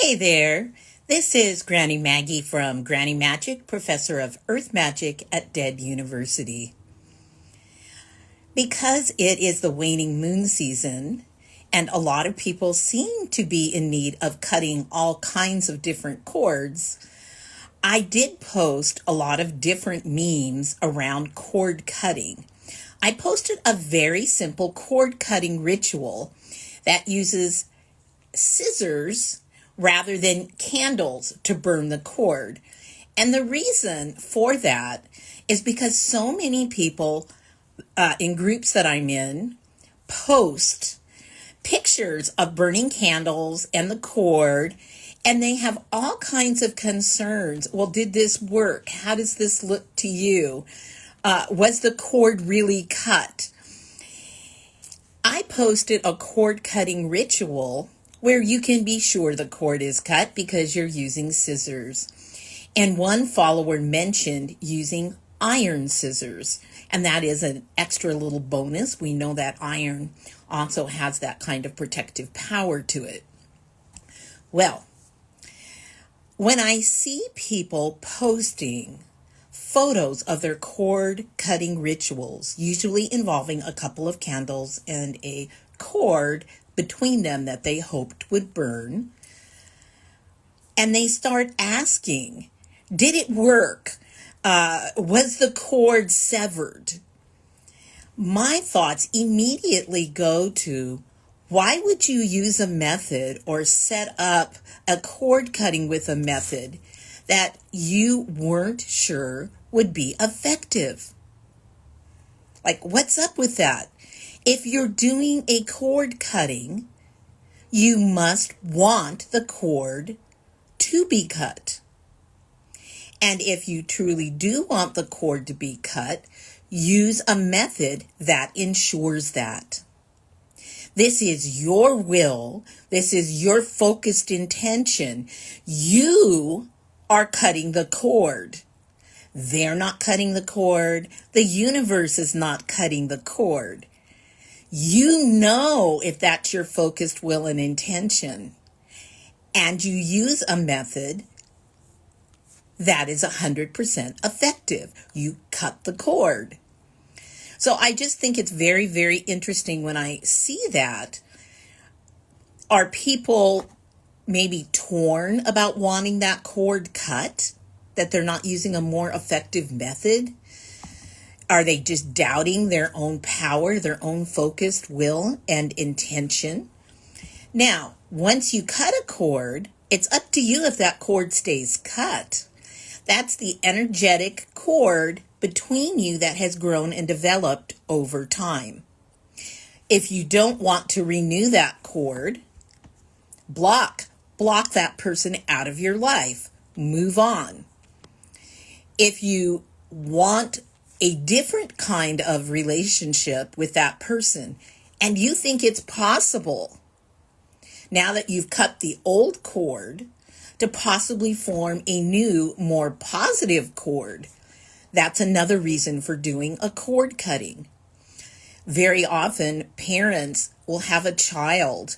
Hey there, this is Granny Maggie from Granny Magick, Professor of Earth Magic at Dead University. Because it is the waning moon season, and a lot of people seem to be in need of cutting all kinds of different cords, I did post a lot of different memes around cord cutting. I posted a very simple cord cutting ritual that uses scissors rather than candles to burn the cord. And the reason for that is because so many people in groups that I'm in post pictures of burning candles and the cord, and they have all kinds of concerns. Well, did this work? How does this look to you? Was the cord really cut? I posted a cord cutting ritual where you can be sure the cord is cut because you're using scissors. And one follower mentioned using iron scissors, and that is an extra little bonus. We know that iron also has that kind of protective power to it. Well, when I see people posting photos of their cord cutting rituals, usually involving a couple of candles and a cord between them that they hoped would burn, and they start asking, did it work? Was the cord severed? My thoughts immediately go to, why would you use a method or set up a cord cutting with a method that you weren't sure would be effective? Like, what's up with that? If you're doing a cord cutting, you must want the cord to be cut. And if you truly do want the cord to be cut, use a method that ensures that. This is your will. This is your focused intention. You are cutting the cord. They're not cutting the cord. The universe is not cutting the cord. You know if that's your focused will and intention, and you use a method that is 100% effective. You cut the cord. So I just think it's very, very interesting when I see that. Are people maybe torn about wanting that cord cut, that they're not using a more effective method? Are they just doubting their own power, their own focused will and intention? Now, once you cut a cord, it's up to you if that cord stays cut. That's the energetic cord between you that has grown and developed over time. If you don't want to renew that cord, block that person out of your life. Move on. If you want a different kind of relationship with that person, and you think it's possible, now that you've cut the old cord, to possibly form a new, more positive cord, that's another reason for doing a cord cutting. Very often, parents will have a child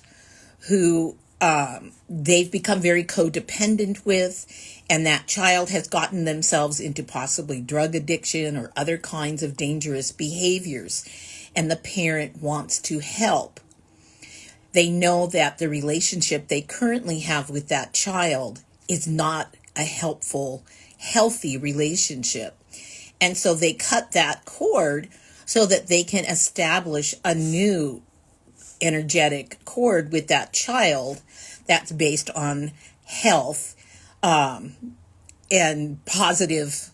who they've become very codependent with, and that child has gotten themselves into possibly drug addiction or other kinds of dangerous behaviors, and the parent wants to help. They know that the relationship they currently have with that child is not a helpful, healthy relationship. And so they cut that cord so that they can establish a new energetic cord with that child that's based on health and positive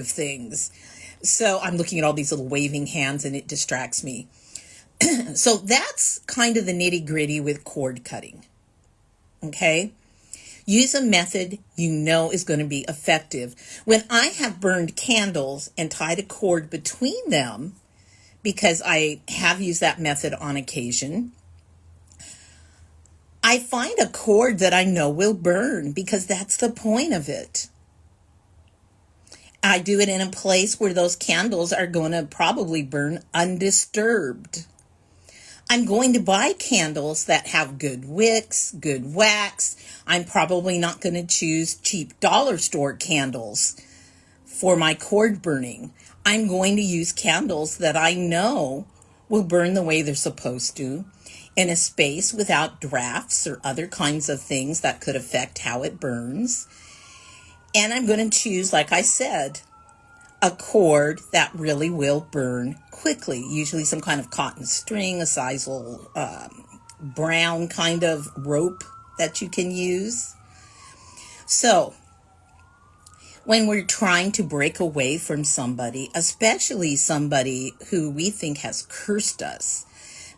things. So I'm looking at all these little waving hands and it distracts me. So that's kind of the nitty-gritty with cord cutting. Okay? Use a method you know is going to be effective. When I have burned candles and tied a cord between them, because I have used that method on occasion, I find a cord that I know will burn, because that's the point of it. I do it in a place where those candles are going to probably burn undisturbed. I'm going to buy candles that have good wicks, good wax. I'm probably not going to choose cheap dollar store candles for my cord burning. I'm going to use candles that I know will burn the way they're supposed to in a space without drafts or other kinds of things that could affect how it burns. And I'm going to choose, like I said, a cord that really will burn quickly, usually some kind of cotton string, a sisal brown kind of rope that you can use. So when we're trying to break away from somebody, especially somebody who we think has cursed us,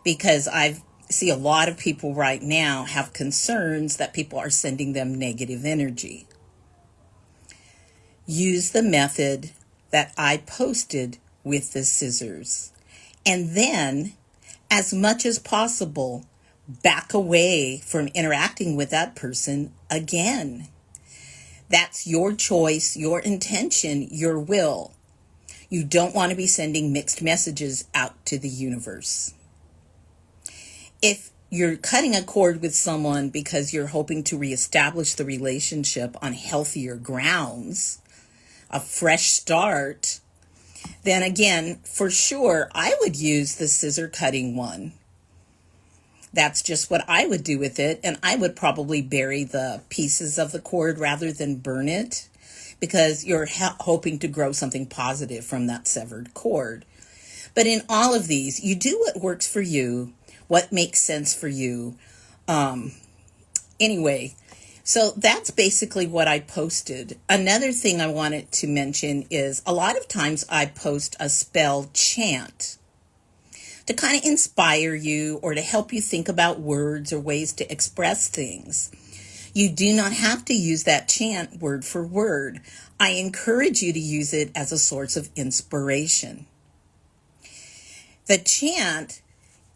because I see a lot of people right now have concerns that people are sending them negative energy. Use the method that I posted with the scissors. And then, as much as possible, back away from interacting with that person again. That's your choice, your intention, your will. You don't want to be sending mixed messages out to the universe. If you're cutting a cord with someone because you're hoping to reestablish the relationship on healthier grounds, a fresh start, then again, for sure, I would use the scissor cutting one. That's just what I would do with it, and I would probably bury the pieces of the cord rather than burn it, because you're hoping to grow something positive from that severed cord. But in all of these, you do what works for you, what makes sense for you. Anyway, so that's basically what I posted. Another thing I wanted to mention is a lot of times I post a spell chant to kind of inspire you or to help you think about words or ways to express things. You do not have to use that chant word for word. I encourage you to use it as a source of inspiration. The chant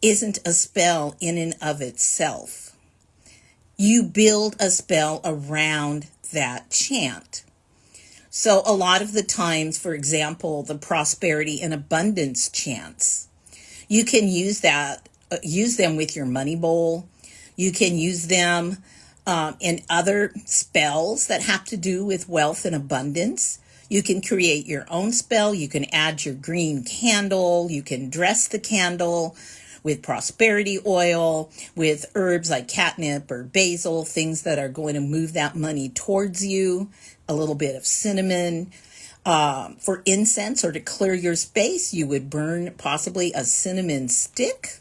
isn't a spell in and of itself. You build a spell around that chant. So a lot of the times, for example, the prosperity and abundance chants, you can use them with your money bowl. You can use them in other spells that have to do with wealth and abundance. You can create your own spell. You can add your green candle. You can dress the candle with prosperity oil, with herbs like catnip or basil, things that are going to move that money towards you, a little bit of cinnamon. For incense or to clear your space, you would burn possibly a cinnamon stick,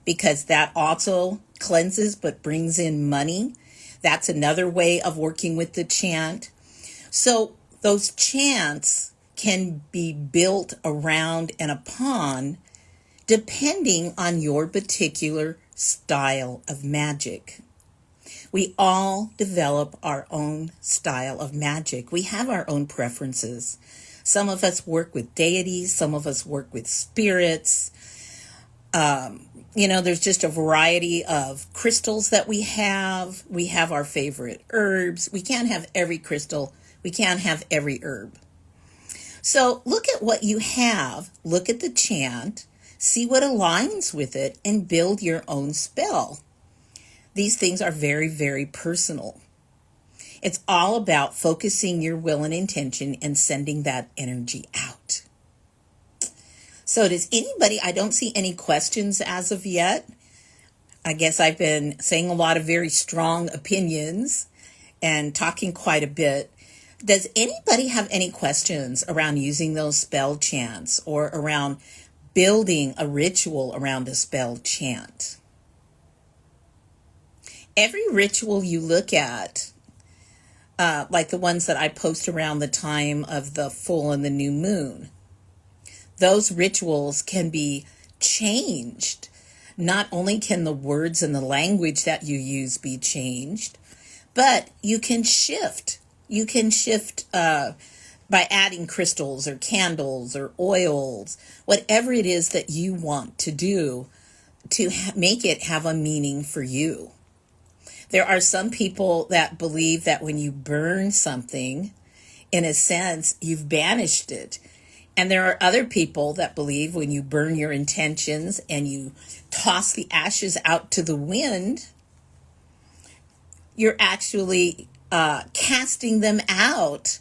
because that also cleanses but brings in money. That's another way of working with the chant. So those chants can be built around and upon depending on your particular style of magic. We all develop our own style of magic. We have our own preferences. Some of us work with deities. Some of us work with spirits. There's just a variety of crystals that we have. We have our favorite herbs. We can't have every crystal. We can't have every herb. So look at what you have. Look at the chant. See what aligns with it and build your own spell. These things are very, very personal. It's all about focusing your will and intention and sending that energy out. So I don't see any questions as of yet. I guess I've been saying a lot of very strong opinions and talking quite a bit. Does anybody have any questions around using those spell chants or around building a ritual around a spell chant? Every ritual you look at, like the ones that I post around the time of the full and the new moon, those rituals can be changed. Not only can the words and the language that you use be changed, but you can shift. You can shift by adding crystals or candles or oils, whatever it is that you want to do to make it have a meaning for you. There are some people that believe that when you burn something, in a sense, you've banished it. And there are other people that believe when you burn your intentions and you toss the ashes out to the wind, you're actually casting them out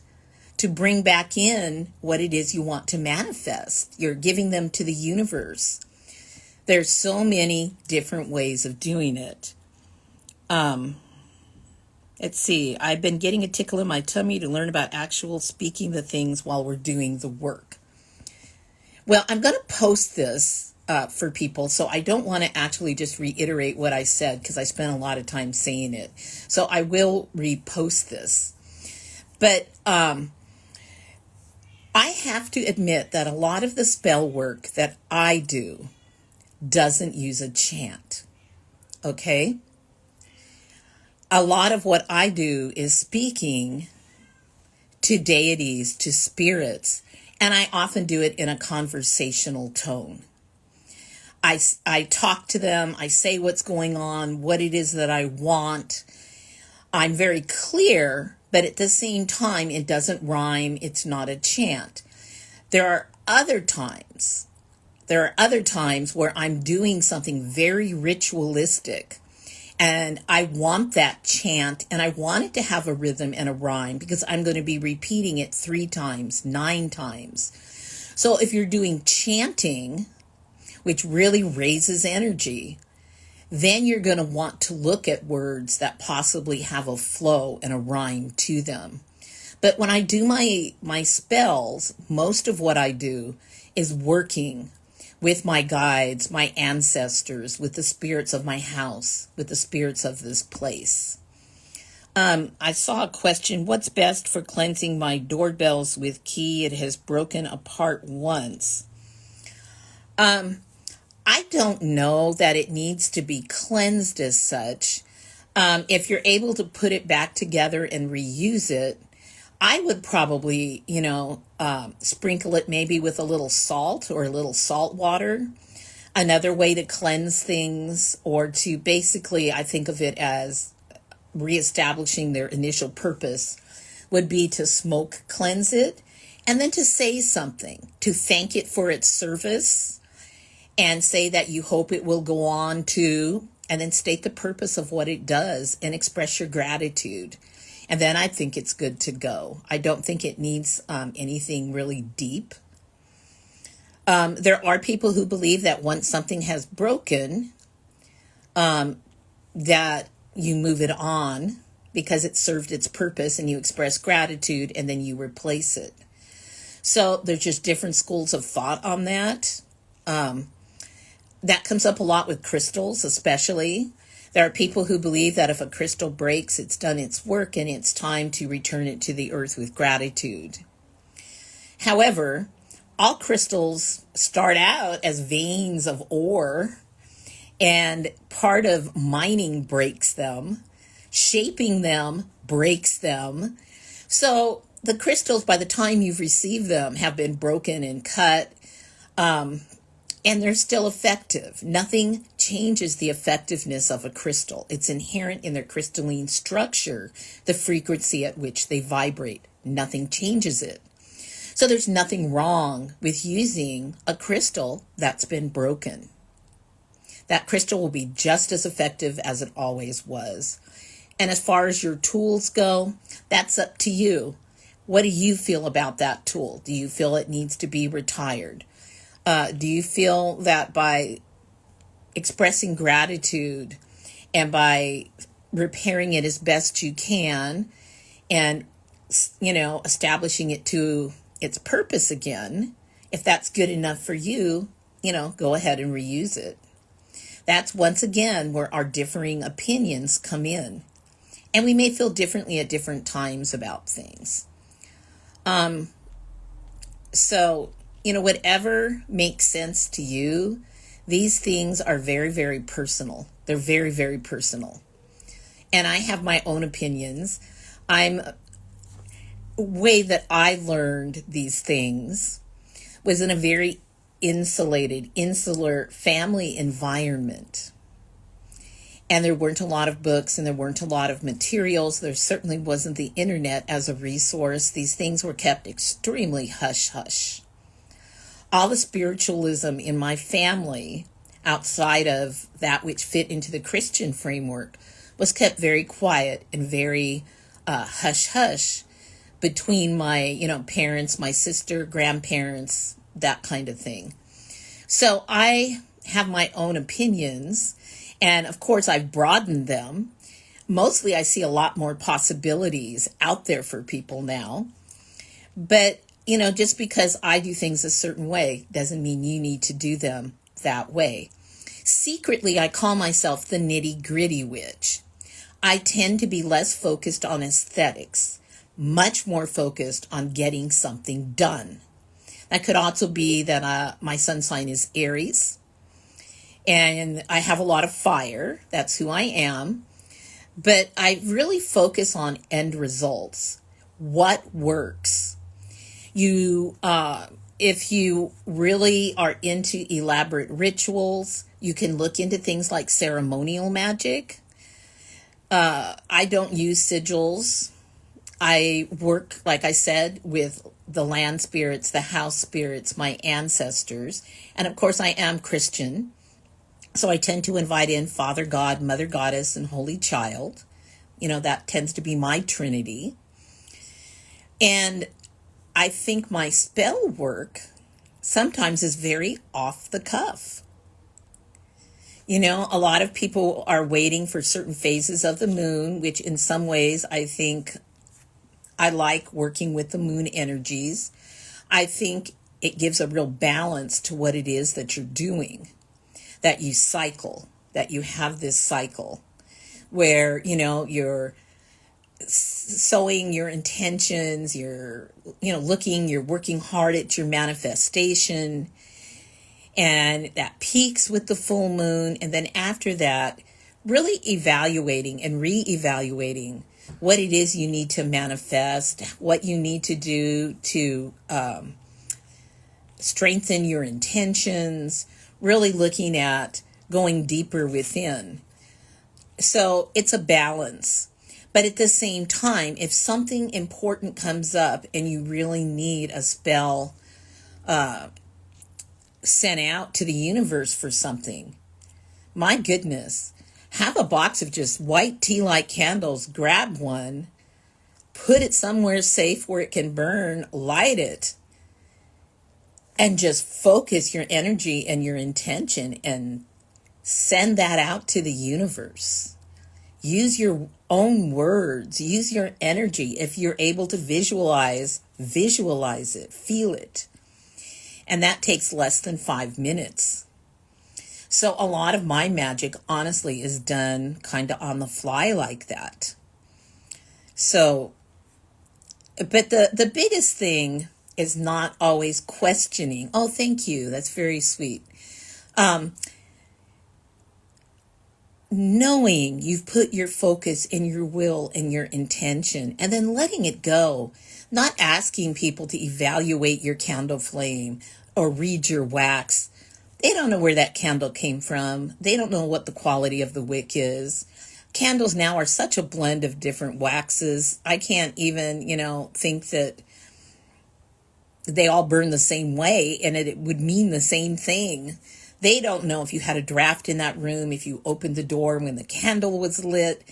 to bring back in what it is you want to manifest. You're giving them to the universe. There's so many different ways of doing it. Let's see. I've been getting a tickle in my tummy to learn about actual speaking the things while we're doing the work. Well, I'm going to post this for people, so I don't want to actually just reiterate what I said because I spent a lot of time saying it. So I will repost this. But I have to admit that a lot of the spell work that I do doesn't use a chant. Okay? A lot of what I do is speaking to deities, to spirits, and I often do it in a conversational tone. I talk to them, I say what's going on, what it is that I want. I'm very clear, but at the same time, it doesn't rhyme, it's not a chant. There are other times where I'm doing something very ritualistic, and I want that chant, and I want it to have a rhythm and a rhyme because I'm going to be repeating it 3 times, 9 times. So if you're doing chanting, which really raises energy, then you're going to want to look at words that possibly have a flow and a rhyme to them. But when I do my spells, most of what I do is working with my guides, my ancestors, with the spirits of my house, with the spirits of this place. I saw a question, what's best for cleansing my doorbells with key? It has broken apart once. I don't know that it needs to be cleansed as such. If you're able to put it back together and reuse it, I would probably, sprinkle it maybe with a little salt or a little salt water. Another way to cleanse things, or to basically, I think of it as reestablishing their initial purpose, would be to smoke cleanse it and then to say something, to thank it for its service and say that you hope it will go on to, and then state the purpose of what it does and express your gratitude. And then I think it's good to go. I don't think it needs anything really deep. There are people who believe that once something has broken, that you move it on because it served its purpose and you express gratitude and then you replace it. So there's just different schools of thought on that. That comes up a lot with crystals, especially. There are people who believe that if a crystal breaks, it's done its work and it's time to return it to the earth with gratitude. However, all crystals start out as veins of ore, and part of mining breaks them, shaping them breaks them. So the crystals, by the time you've received them, have been broken and cut, and they're still effective. Nothing changes the effectiveness of a crystal. It's inherent in their crystalline structure, the frequency at which they vibrate. Nothing changes it. So there's nothing wrong with using a crystal that's been broken. That crystal will be just as effective as it always was. And as far as your tools go, that's up to you. What do you feel about that tool? Do you feel it needs to be retired? Do you feel that by expressing gratitude and by repairing it as best you can and, establishing it to its purpose again, if that's good enough for you, go ahead and reuse it. That's once again where our differing opinions come in. And we may feel differently at different times about things. So, whatever makes sense to you, these things are very, very personal. They're very, very personal. And I have my own opinions. Way that I learned these things was in a very insular family environment. And there weren't a lot of books and there weren't a lot of materials. There certainly wasn't the internet as a resource. These things were kept extremely hush-hush. All the spiritualism in my family, outside of that which fit into the Christian framework, was kept very quiet and very hush hush between my, parents, my sister, grandparents, that kind of thing. So I have my own opinions, and of course I've broadened them. Mostly I see a lot more possibilities out there for people now. But, just because I do things a certain way doesn't mean you need to do them that way. Secretly, I call myself the nitty-gritty witch. I tend to be less focused on aesthetics, much more focused on getting something done. That could also be that my sun sign is Aries, and I have a lot of fire. That's who I am. But I really focus on end results. What works? If you really are into elaborate rituals, you can look into things like ceremonial magic. I don't use sigils. I work, like I said, with the land spirits, the house spirits, my ancestors. And of course, I am Christian. So I tend to invite in Father God, Mother Goddess, and Holy Child. That tends to be my trinity. And I think my spell work sometimes is very off the cuff. A lot of people are waiting for certain phases of the moon, which in some ways I think I like working with the moon energies. I think it gives a real balance to what it is that you're doing, that you cycle, that you have this cycle where, you're sowing your intentions, you're working hard at your manifestation, and that peaks with the full moon. And then after that, really evaluating and re-evaluating what it is you need to manifest, what you need to do to strengthen your intentions, really looking at going deeper within. So it's a balance. But at the same time, if something important comes up and you really need a spell sent out to the universe for something, my goodness, have a box of just white tea-light candles, grab one, put it somewhere safe where it can burn, light it, and just focus your energy and your intention and send that out to the universe. Use your own words, use your energy. If you're able to visualize it, feel it. And that takes less than 5 minutes. So a lot of my magic, honestly, is done kind of on the fly like that. So, but the biggest thing is not always questioning. Oh, thank you. That's very sweet. Knowing you've put your focus and your will and your intention, and then letting it go. Not asking people to evaluate your candle flame or read your wax. They don't know where that candle came from. They don't know what the quality of the wick is. Candles now are such a blend of different waxes. I can't even, think that they all burn the same way and it would mean the same thing. They don't know if you had a draft in that room, if you opened the door when the candle was lit.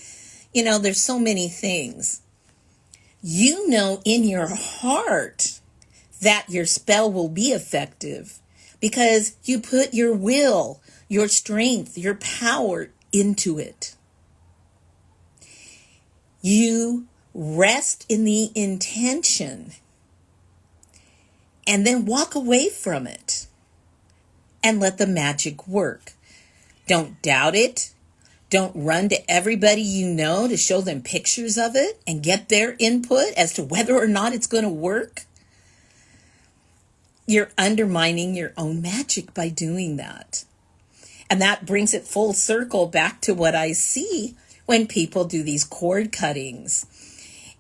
There's so many things. In your heart that your spell will be effective because you put your will, your strength, your power into it. You rest in the intention and then walk away from it and let the magic work. Don't doubt it. Don't run to everybody to show them pictures of it and get their input as to whether or not it's going to work. You're undermining your own magic by doing that. And that brings it full circle back to what I see when people do these cord cuttings.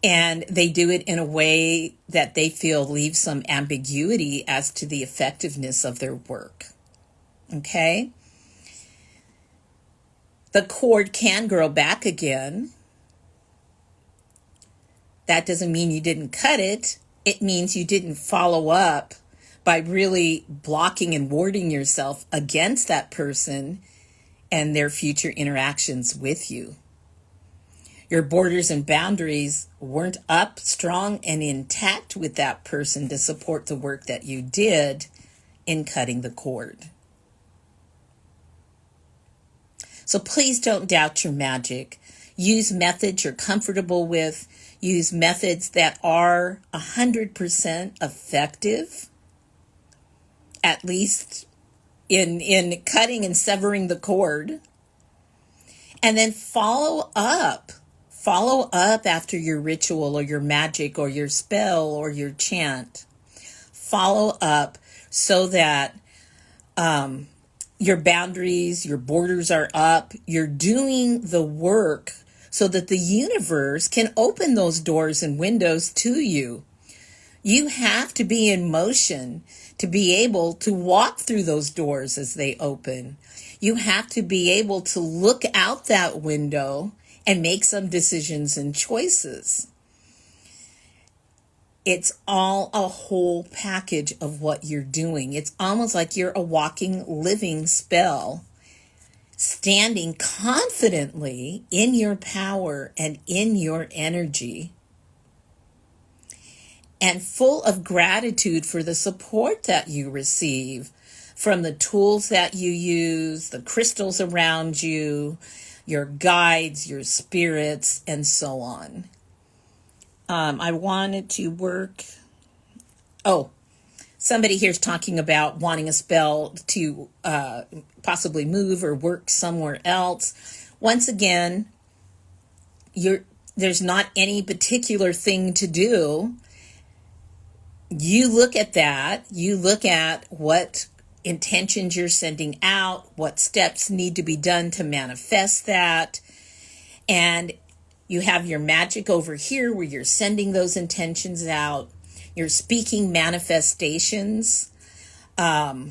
And they do it in a way that they feel leaves some ambiguity as to the effectiveness of their work. Okay? The cord can grow back again. That doesn't mean you didn't cut it. It means you didn't follow up by really blocking and warding yourself against that person and their future interactions with you. Your borders and boundaries weren't up strong and intact with that person to support the work that you did in cutting the cord. So please don't doubt your magic. Use methods you're comfortable with. Use methods that are 100% effective, at least in cutting and severing the cord. And then follow up. Follow up after your ritual or your magic or your spell or your chant. Follow up so that your boundaries, your borders are up. You're doing the work so that the universe can open those doors and windows to you. You have to be in motion to be able to walk through those doors as they open. You have to be able to look out that window and make some decisions and choices. It's all a whole package of what you're doing. It's almost like you're a walking, living spell, standing confidently in your power and in your energy, and full of gratitude for the support that you receive from the tools that you use, the crystals around you, your guides, your spirits, and so on. I wanted to work. Oh, somebody here's talking about wanting a spell to possibly move or work somewhere else. Once again, there's not any particular thing to do. You look at that. You look at what intentions you're sending out, what steps need to be done to manifest that. And you have your magic over here where you're sending those intentions out. You're speaking manifestations. You're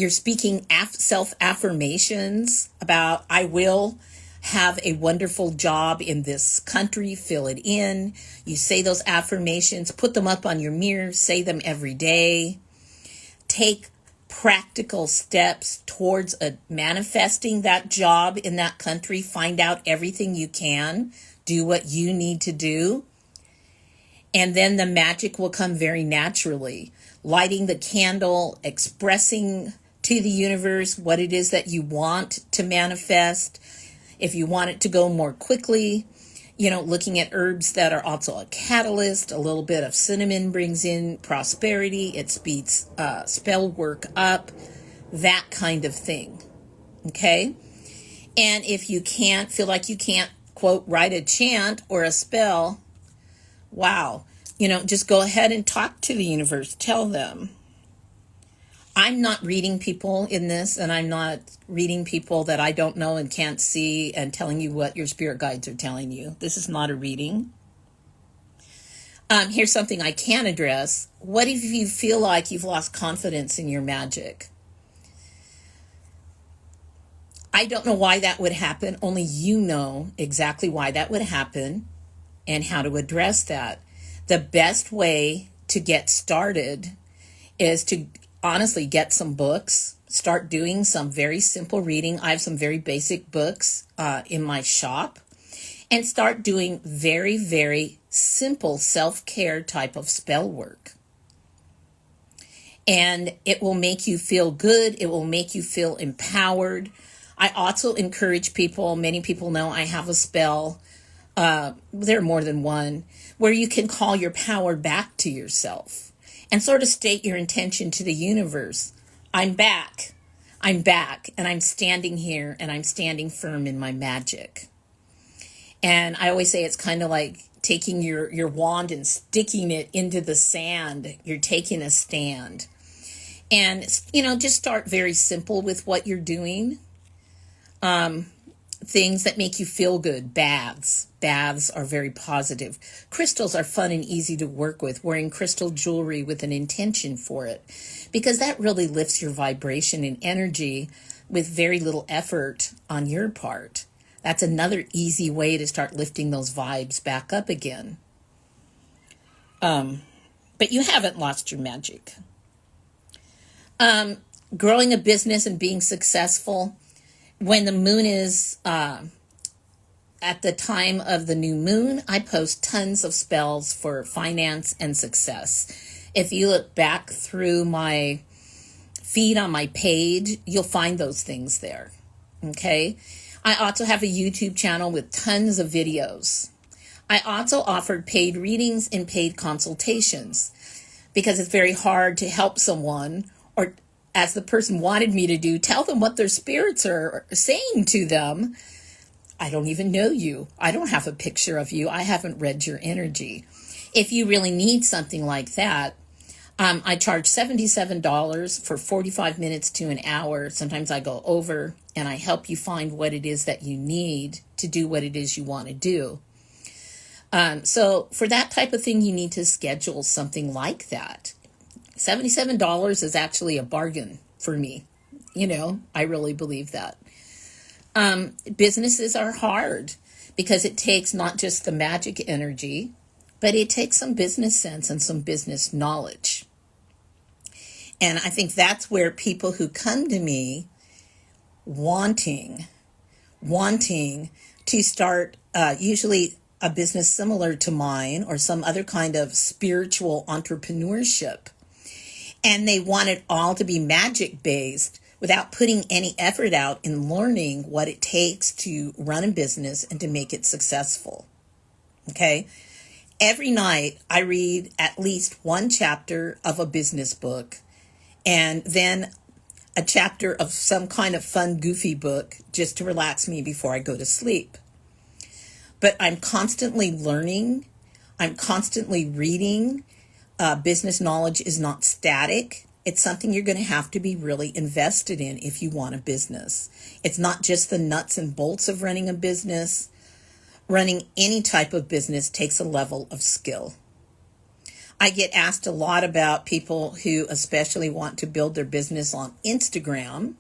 speaking self-affirmations about, I will have a wonderful job in this country, fill it in. You say those affirmations, put them up on your mirror, say them every day. Take practical steps towards manifesting that job in that country. Find out everything you can. Do what you need to do. And then the magic will come very naturally. Lighting the candle, expressing to the universe what it is that you want to manifest. If you want it to go more quickly, looking at herbs that are also a catalyst. A little bit of cinnamon brings in prosperity. It speeds spell work up, that kind of thing. Okay? And if you feel like you can't, quote, write a chant or a spell, wow, just go ahead and talk to the universe. Tell them. I'm not reading people in this, and I'm not reading people that I don't know and can't see and telling you what your spirit guides are telling you. This is not a reading. Here's something I can address. What if you feel like you've lost confidence in your magic? I don't know why that would happen. Only you know exactly why that would happen and how to address that. The best way to get started is to honestly get some books, start doing some very simple reading. I have some very basic books in my shop, and start doing very, very simple self-care type of spell work. And it will make you feel good. It will make you feel empowered. I also encourage people, many people know I have a spell, there are more than one, where you can call your power back to yourself. And sort of state your intention to the universe. I'm back, and I'm standing here, and I'm standing firm in my magic. And I always say it's kind of like taking your wand and sticking it into the sand. You're taking a stand. And, just start very simple with what you're doing. Things that make you feel good. Baths. Baths are very positive. Crystals are fun and easy to work with. Wearing crystal jewelry with an intention for it. Because that really lifts your vibration and energy with very little effort on your part. That's another easy way to start lifting those vibes back up again. But you haven't lost your magic. Growing a business and being successful. When the moon is at the time of the new moon, I post tons of spells for finance and success. If you look back through my feed on my page, you'll find those things there. Okay. I also have a YouTube channel with tons of videos. I also offered paid readings and paid consultations because it's very hard to help someone, or as the person wanted me to do, tell them what their spirits are saying to them. I don't even know you. I don't have a picture of you. I haven't read your energy. If you really need something like that, I charge $77 for 45 minutes to an hour. Sometimes I go over and I help you find what it is that you need to do what it is you want to do. So for that type of thing, you need to schedule something like that. $77 is actually a bargain for me. I really believe that. Businesses are hard because it takes not just the magic energy, but it takes some business sense and some business knowledge. And I think that's where people who come to me wanting to start usually a business similar to mine or some other kind of spiritual entrepreneurship. And they want it all to be magic based without putting any effort out in learning what it takes to run a business and to make it successful. Okay? Every night I read at least one chapter of a business book and then a chapter of some kind of fun, goofy book just to relax me before I go to sleep. But I'm constantly learning. I'm constantly reading. Business knowledge is not static. It's something you're going to have to be really invested in if you want a business. It's not just the nuts and bolts of running a business. Running any type of business takes a level of skill. I get asked a lot about people who especially want to build their business on Instagram.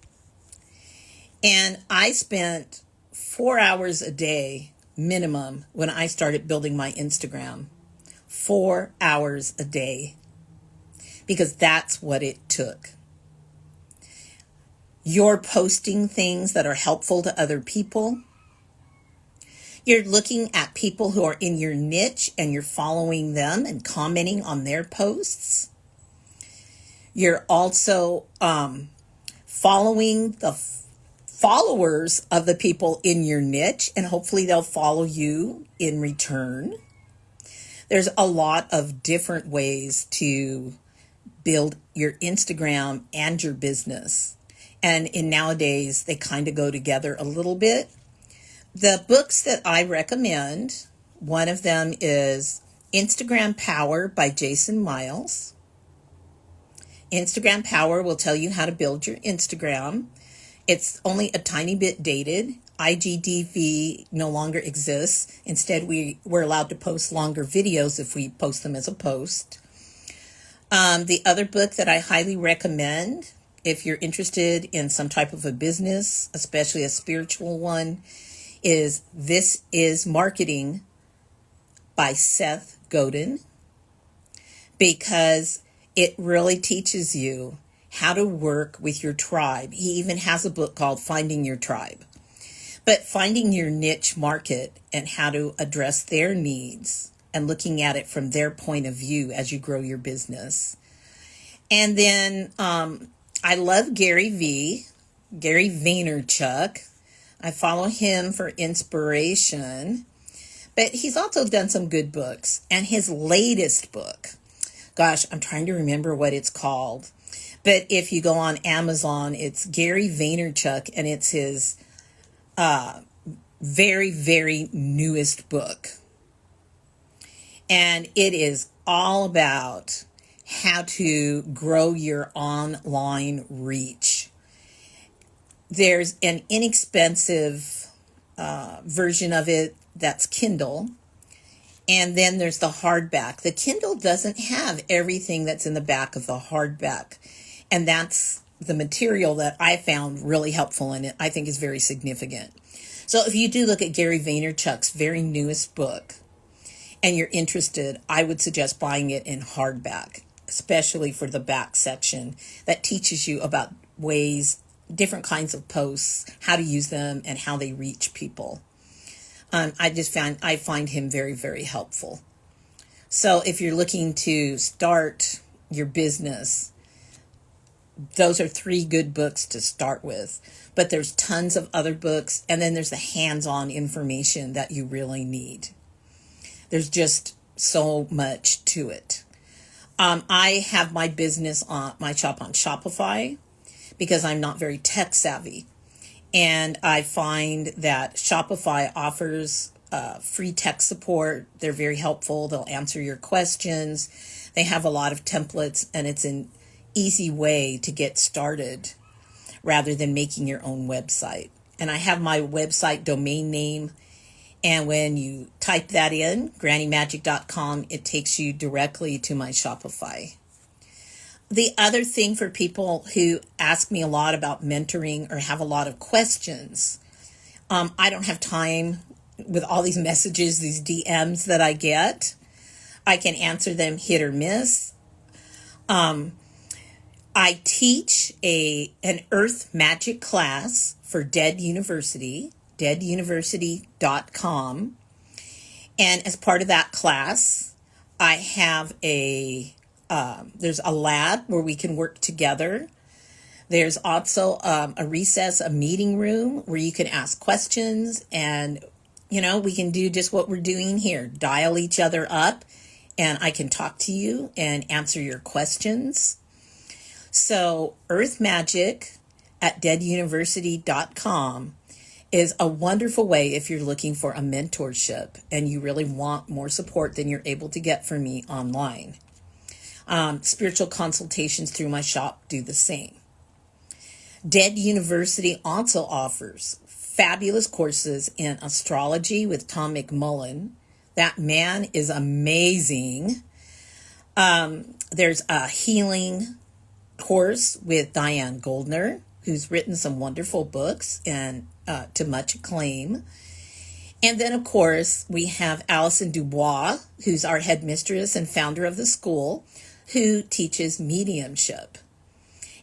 And I spent 4 hours a day minimum when I started building my Instagram. 4 hours a day. Because that's what it took. You're posting things that are helpful to other people. You're looking at people who are in your niche and you're following them and commenting on their posts. You're also following the followers of the people in your niche, and hopefully they'll follow you in return. There's a lot of different ways to build your Instagram and your business. And nowadays, they kind of go together a little bit. The books that I recommend, one of them is Instagram Power by Jason Miles. Instagram Power will tell you how to build your Instagram. It's only a tiny bit dated. IGTV no longer exists. Instead, we're allowed to post longer videos if we post them as a post. The other book that I highly recommend, if you're interested in some type of a business, especially a spiritual one, is This Is Marketing by Seth Godin, because it really teaches you how to work with your tribe. He even has a book called Finding Your Tribe. But finding your niche market and how to address their needs and looking at it from their point of view as you grow your business. And then I love Gary Vaynerchuk. I follow him for inspiration, but he's also done some good books. And his latest book, gosh, I'm trying to remember what it's called. But if you go on Amazon, it's Gary Vaynerchuk, and it's his very, very newest book. And it is all about how to grow your online reach. There's an inexpensive version of it that's Kindle. And then there's the hardback. The Kindle doesn't have everything that's in the back of the hardback. And that's the material that I found really helpful in it. I think is very significant. So if you do look at Gary Vaynerchuk's very newest book and you're interested, I would suggest buying it in hardback, especially for the back section that teaches you about ways, different kinds of posts, how to use them, and how they reach people. I find him very, very helpful. So if you're looking to start your business, those are 3 good books to start with. But there's tons of other books, and then there's the hands-on information that you really need. There's just so much to it. I have my business on my shop on Shopify because I'm not very tech savvy. And I find that Shopify offers free tech support. They're very helpful. They'll answer your questions. They have a lot of templates, and it's an easy way to get started rather than making your own website. And I have my website domain name. And when you type that in, grannymagick.com, it takes you directly to my Shopify. The other thing for people who ask me a lot about mentoring or have a lot of questions, I don't have time with all these messages, these DMs that I get. I can answer them hit or miss. I teach an Earth Magic class for Dead University, deaduniversity.com. And as part of that class, I have there's a lab where we can work together. There's also a recess, a meeting room where you can ask questions, and, we can do just what we're doing here, dial each other up, and I can talk to you and answer your questions. So Earth Magic at deaduniversity.com is a wonderful way if you're looking for a mentorship and you really want more support than you're able to get from me online. Spiritual consultations through my shop do the same. Dead University also offers fabulous courses in astrology with Tom McMullen. That man is amazing. There's a healing course with Diane Goldner, who's written some wonderful books and to much acclaim. And then, of course, we have Alison Dubois, who's our headmistress and founder of the school, who teaches mediumship.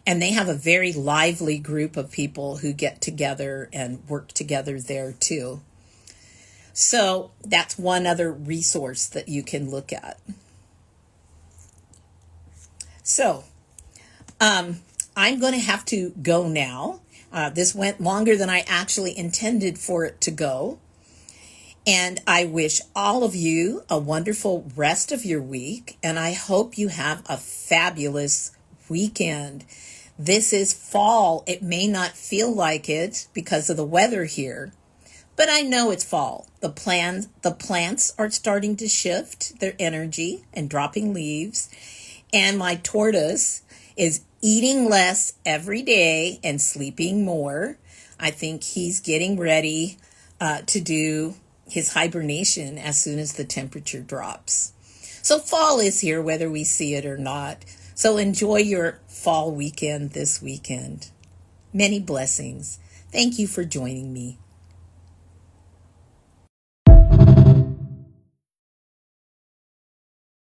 And they have a very lively group of people who get together and work together there too. So that's one other resource that you can look at. So I'm going to have to go now. This went longer than I actually intended for it to go. And I wish all of you a wonderful rest of your week. And I hope you have a fabulous weekend. This is fall. It may not feel like it because of the weather here, but I know it's fall. The plants are starting to shift their energy and dropping leaves. And my tortoise is eating less every day and sleeping more. I think he's getting ready to do his hibernation as soon as the temperature drops. So fall is here, whether we see it or not. So enjoy your fall weekend this weekend. Many blessings. Thank you for joining me.